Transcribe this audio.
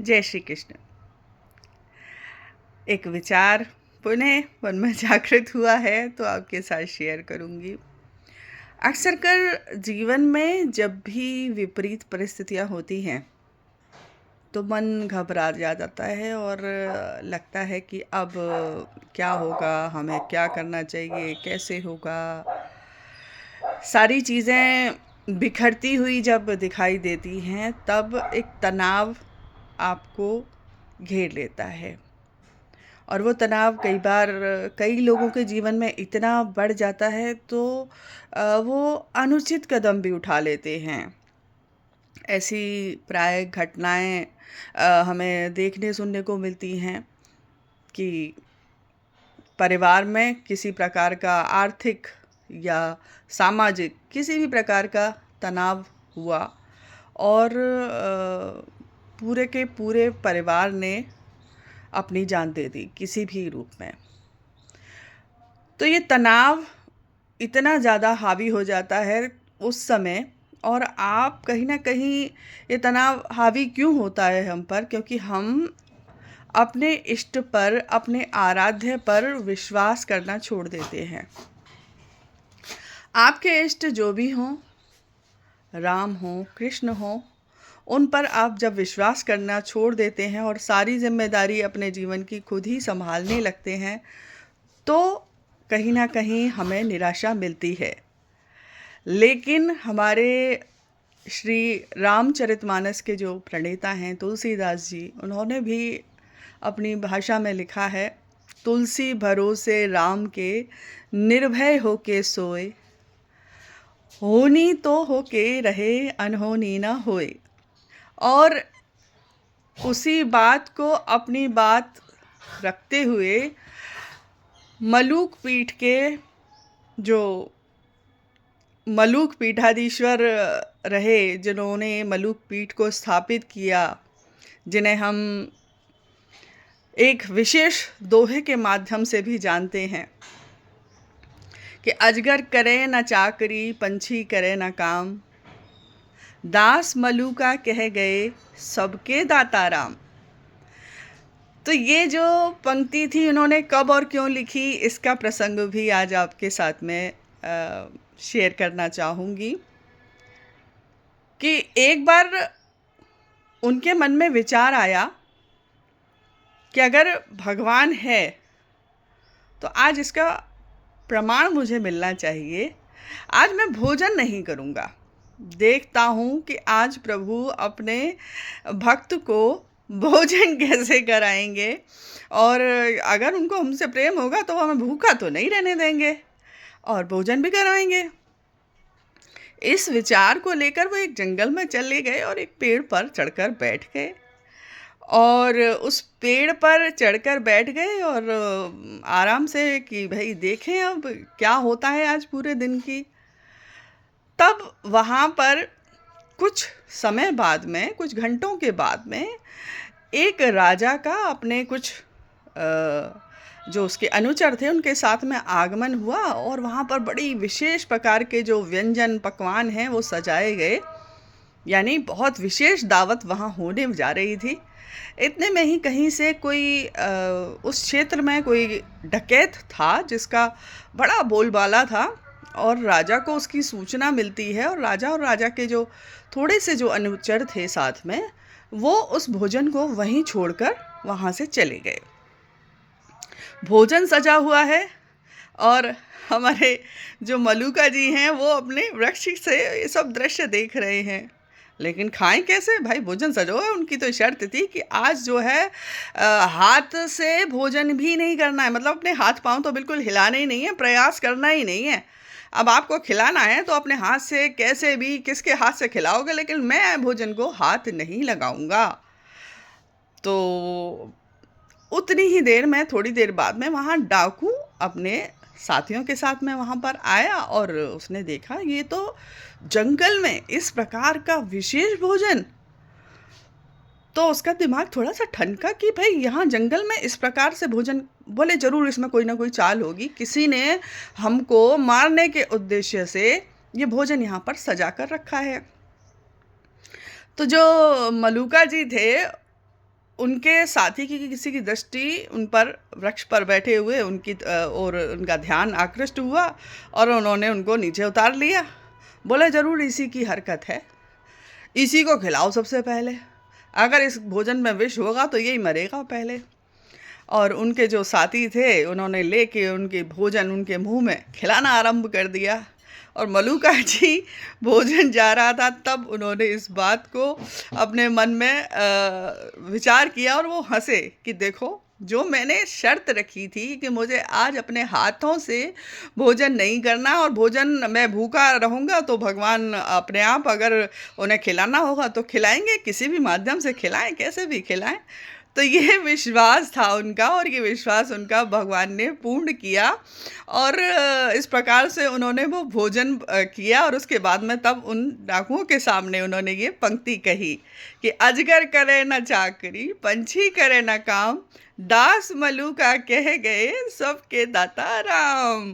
जय श्री कृष्ण। एक विचार पुनः मन में जागृत हुआ है तो आपके साथ शेयर करूंगी। अक्सर कर जीवन में जब भी विपरीत परिस्थितियां होती हैं तो मन घबरा जाता है और लगता है कि अब क्या होगा, हमें क्या करना चाहिए, कैसे होगा। सारी चीज़ें बिखरती हुई जब दिखाई देती हैं तब एक तनाव आपको घेर लेता है और वो तनाव कई बार कई लोगों के जीवन में इतना बढ़ जाता है तो वो अनुचित कदम भी उठा लेते हैं। ऐसी प्राय घटनाएं हमें देखने सुनने को मिलती हैं कि परिवार में किसी प्रकार का आर्थिक या सामाजिक किसी भी प्रकार का तनाव हुआ और पूरे के पूरे परिवार ने अपनी जान दे दी किसी भी रूप में। तो ये तनाव इतना ज़्यादा हावी हो जाता है उस समय, और आप कहीं ना कहीं ये तनाव हावी क्यों होता है हम पर, क्योंकि हम अपने इष्ट पर, अपने आराध्य पर विश्वास करना छोड़ देते हैं। आपके इष्ट जो भी हों, राम हो, कृष्ण हो, उन पर आप जब विश्वास करना छोड़ देते हैं और सारी जिम्मेदारी अपने जीवन की खुद ही संभालने लगते हैं तो कहीं ना कहीं हमें निराशा मिलती है। लेकिन हमारे श्री रामचरितमानस के जो प्रणेता हैं तुलसीदास जी, उन्होंने भी अपनी भाषा में लिखा है, तुलसी भरोसे राम के, निर्भय होके सोए, होनी तो होके रहे, अनहोनी ना होए। और उसी बात को अपनी बात रखते हुए मलूक पीठ के जो मलूक पीठाधीश्वर रहे, जिन्होंने मलूक पीठ को स्थापित किया, जिन्हें हम एक विशेष दोहे के माध्यम से भी जानते हैं कि अजगर करे न चाकरी, पंछी करे न काम, दास मलूका कह गए, सबके दाता राम। तो ये जो पंक्ति थी उन्होंने कब और क्यों लिखी, इसका प्रसंग भी आज आपके साथ में शेयर करना चाहूँगी कि एक बार उनके मन में विचार आया कि अगर भगवान है तो आज इसका प्रमाण मुझे मिलना चाहिए। आज मैं भोजन नहीं करूँगा, देखता हूँ कि आज प्रभु अपने भक्त को भोजन कैसे कराएंगे, और अगर उनको हमसे प्रेम होगा तो वो हमें भूखा तो नहीं रहने देंगे और भोजन भी कराएंगे। इस विचार को लेकर वो एक जंगल में चले गए और एक पेड़ पर चढ़कर बैठ गए, और उस पेड़ पर चढ़कर बैठ गए और आराम से कि भाई देखें अब क्या होता है आज पूरे दिन की। तब वहाँ पर कुछ समय बाद में, कुछ घंटों के बाद में, एक राजा का अपने कुछ जो उसके अनुचर थे उनके साथ में आगमन हुआ और वहाँ पर बड़ी विशेष प्रकार के जो व्यंजन पकवान हैं वो सजाए गए, यानी बहुत विशेष दावत वहाँ होने जा रही थी। इतने में ही कहीं से कोई उस क्षेत्र में कोई डकैत था जिसका बड़ा बोलबाला था, और राजा को उसकी सूचना मिलती है, और राजा के जो थोड़े से जो अनुचर थे साथ में, वो उस भोजन को वहीं छोड़कर वहाँ से चले गए। भोजन सजा हुआ है और हमारे जो मलूका जी हैं वो अपने वृक्ष से ये सब दृश्य देख रहे हैं, लेकिन खाएं कैसे भाई, भोजन सजो है। उनकी तो शर्त थी कि आज जो है हाथ से भोजन भी नहीं करना है, मतलब अपने हाथ पांव तो बिल्कुल हिलाने ही नहीं है, प्रयास करना ही नहीं है। अब आपको खिलाना है तो अपने हाथ से कैसे भी, किसके हाथ से खिलाओगे, लेकिन मैं भोजन को हाथ नहीं लगाऊंगा। तो उतनी ही देर में, थोड़ी देर बाद में, वहाँ डाकू अपने साथियों के साथ में वहाँ पर आया और उसने देखा ये तो जंगल में इस प्रकार का विशेष भोजन। तो उसका दिमाग थोड़ा सा ठनका कि भाई यहाँ जंगल में इस प्रकार से भोजन, बोले जरूर इसमें कोई ना कोई चाल होगी, किसी ने हमको मारने के उद्देश्य से ये भोजन यहाँ पर सजा कर रखा है। तो जो मलूका जी थे उनके साथी की किसी की दृष्टि उन पर, वृक्ष पर बैठे हुए उनकी और उनका ध्यान आकृष्ट हुआ और उन्होंने उनको नीचे उतार लिया। बोले ज़रूर इसी की हरकत है, इसी को खिलाओ सबसे पहले, अगर इस भोजन में विष होगा तो यही मरेगा पहले। और उनके जो साथी थे उन्होंने लेके उनके भोजन उनके मुंह में खिलाना आरंभ कर दिया। और मलूका जी भोजन जा रहा था, तब उन्होंने इस बात को अपने मन में विचार किया और वो हंसे कि देखो, जो मैंने शर्त रखी थी कि मुझे आज अपने हाथों से भोजन नहीं करना और भोजन मैं भूखा रहूँगा तो भगवान अपने आप अगर उन्हें खिलाना होगा तो खिलाएंगे, किसी भी माध्यम से खिलाएं, कैसे भी खिलाएं। तो ये विश्वास था उनका और ये विश्वास उनका भगवान ने पूर्ण किया और इस प्रकार से उन्होंने वो भोजन किया। और उसके बाद में तब उन डाकुओं के सामने उन्होंने ये पंक्ति कही कि अजगर करे न चाकरी, पंछी करे न काम, दास मलूका कह गए सबके दाता राम।